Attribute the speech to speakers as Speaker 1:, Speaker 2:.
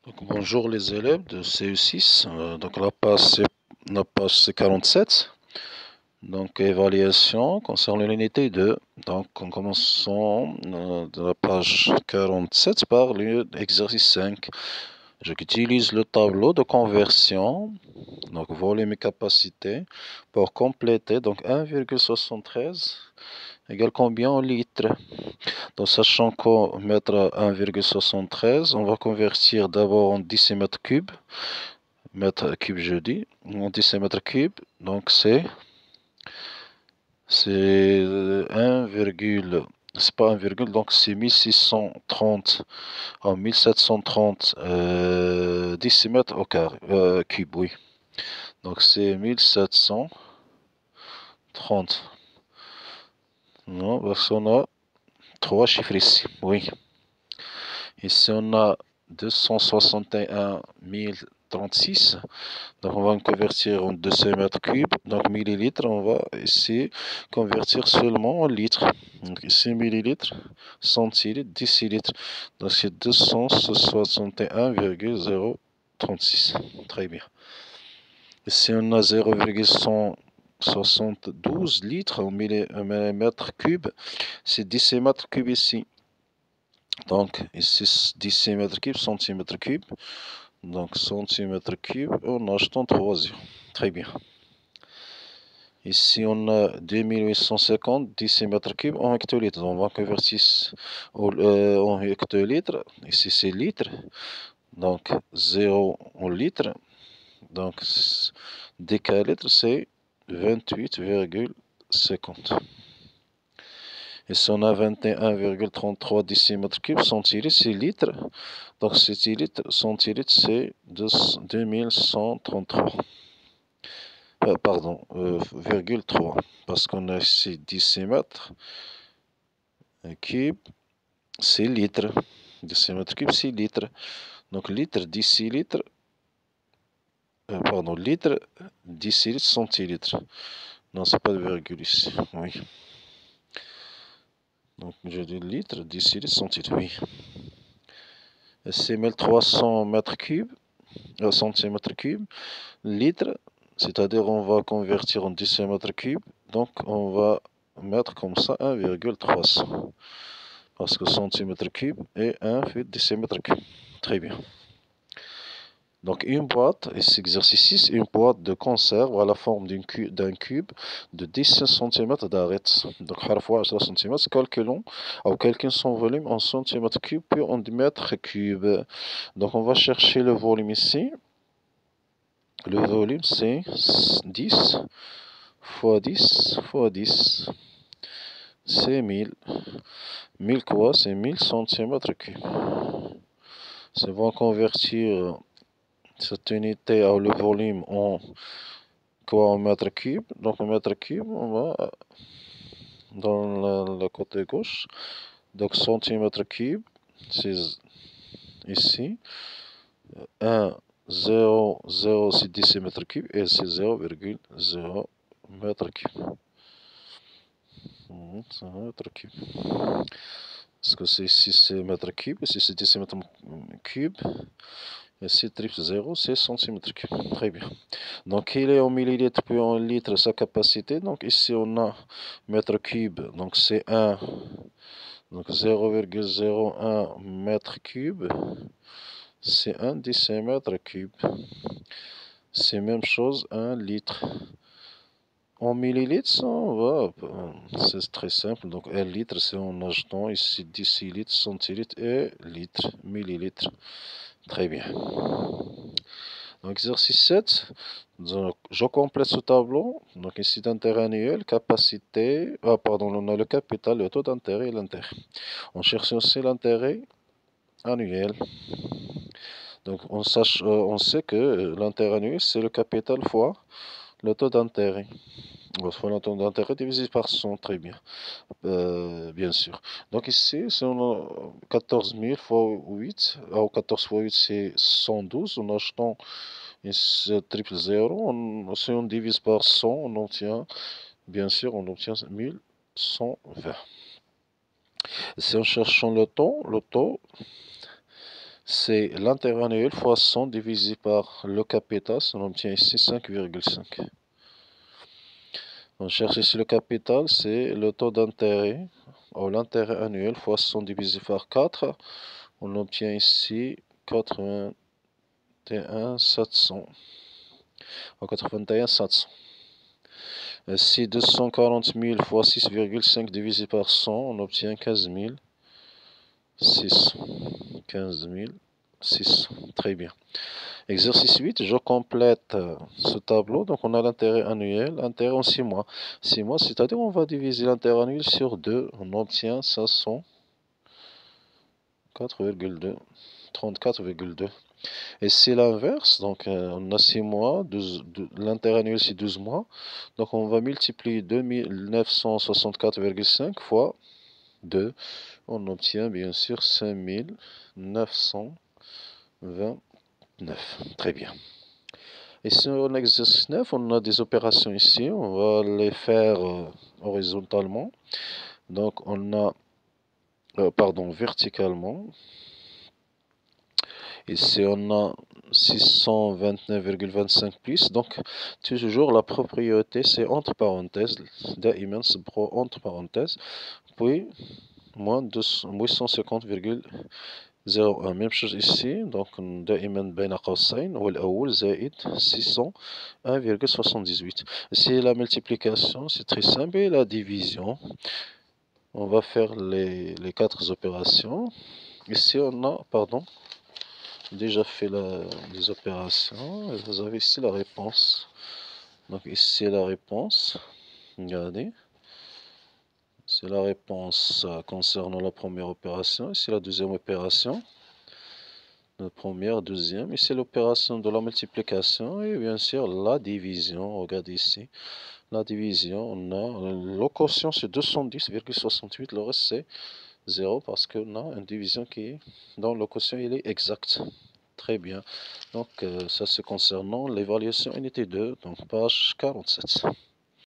Speaker 1: Donc, bonjour les élèves de CE6. Donc la page c'est 47. Donc évaluation concernant l'unité 2. Donc en commençant de la page 47 par l'exercice 5. J'utilise le tableau de conversion, donc volume et capacité, pour compléter. Donc 1,73 égale combien en litres? Donc, sachant qu'au mètre 1,73, on va convertir d'abord en décimètre cube. Mètre cube, je dis, en décimètre cube. Donc, c'est 1, c'est pas 1, donc c'est 1630 en 1730 décimètres au carré, cube, oui. Donc, c'est 1730. Non, parce qu'on a trois chiffres ici, oui. Ici, on a 261 036. Donc, on va convertir en décimètres cubes. Donc, millilitres, on va ici convertir seulement en litres. Donc, ici, millilitres, centilitres, décilitres. Donc, c'est 261,036. Très bien. Ici, on a 0,172 litres au millimètre cube. C'est décimètres cubes ici. Donc, ici, décimètre cube, centimètre cube. Donc, centimètre cube, on ajoute en 3 zéros. Très bien. Ici, on a 2850 décimètres cubes en hectolitres. On va convertir en hectolitres. Ici, c'est litres. Donc, 0 en litres. Donc, décalitre, c'est 28,50. Ici, on a 21,33 décimètres cubes. Centilitres, c'est litres. Donc, centilitres, c'est 2133. Pardon, 3. Parce qu'on a ici décimètres cube, c'est litres. Décimètre cube, c'est litres. Donc, litre, décilitre, pardon, litre, décilitre, centilitres. Non, c'est pas de virgule ici, oui. Donc, je dis litre, décilitre, centilitres, oui. C'est 1300 mètres cubes, centimètres cubes, litres, c'est-à-dire on va convertir en décimètres cubes, donc on va mettre comme ça 1,300, parce que centimètre cube est 1 fait décimètre cube. Très bien. Donc une boîte, et cet exercice 6, une boîte de conserve à la forme d'un cube de 10 cm d'arête. Donc parfois 10 cm, calculons son volume en centimètres cubes puis en mètres cubes. Donc on va chercher le volume ici. Le volume c'est 10 fois 10 fois 10. C'est 1000. 1000 quoi? C'est 1000 cm3. C'est bon convertir cette unité à le volume en quoi en mètre cube. Donc en mètre cube, on va dans le côté gauche. Donc centimètre cube, c'est ici. 1, 0, 0, c'est décimètre cube et c'est 0,0 mètre cube. Mètre cube. Parce que c'est ici c'est mètre cube, ici c'est décimètre cube. Ici, triple 0, c'est centimètre cube. Très bien. Donc, il est en millilitres puis en litres sa capacité. Donc, ici, on a mètre cube. Donc, c'est 1. Donc, 0,01 mètre cube. C'est 1 décimètre cube. C'est même chose, 1 litre. En millilitres, c'est très simple. Donc, 1 litre, c'est en ajoutant ici décilitres, centilitres et litres, millilitres. Très bien. Donc, exercice 7, donc, je complète ce tableau. Donc, ici, d'intérêt annuel, capacité, pardon, on a le capital, le taux d'intérêt et l'intérêt. On cherche aussi l'intérêt annuel. Donc, on sait que l'intérêt annuel, c'est le capital fois le taux d'intérêt. Fois le taux d'intérêt divisé par 100, très bien. Bien sûr. Donc ici, c'est 14 000 fois 8. Alors 14 fois 8, c'est 112. En achetant triple 0, si on divise par 100, on obtient, bien sûr, on obtient 1120. Si en cherchant le taux, c'est l'intérêt annuel fois 100 divisé par le capital, on obtient ici 5,5. On cherche ici le capital, c'est le taux d'intérêt, ou l'intérêt annuel fois 100 divisé par 4, on obtient ici 81 700. 81 700. Si 240 000 fois 6,5 divisé par 100, on obtient 15 600. 15 600. Très bien. Exercice 8, je complète ce tableau. Donc on a l'intérêt annuel, intérêt en 6 mois. 6 mois, c'est-à-dire on va diviser l'intérêt annuel sur 2. On obtient 504,2. 34,2. Et c'est l'inverse, donc on a 6 mois, l'intérêt annuel c'est 12 mois, donc on va multiplier 2964,5 fois 2, on obtient bien sûr 5929. Très bien. Et sur l'exercice 9, on a des opérations ici, on va les faire horizontalement, donc on a, verticalement. Ici, on a 629,25 plus. Donc, toujours la propriété, c'est entre parenthèses. دائما صبروا entre parenthèses. Puis, moins 850,01. Même chose ici. Donc, دائما بين قوسين. والأول زائد 601,78. Ici, la multiplication, c'est très simple. Et la division, on va faire les 4 opérations. Ici, on a, déjà fait les opérations et vous avez ici la réponse. Donc ici la réponse, regardez, c'est la réponse concernant la première opération. Ici la deuxième opération, la première, deuxième. Ici l'opération de la multiplication et bien sûr la division. Regardez ici la division. On a le quotient c'est 210,68, le reste c'est 0 parce qu'on a une division qui est dans le quotient il est exact. Très bien. Donc, ça c'est concernant l'évaluation unité 2, donc page 47.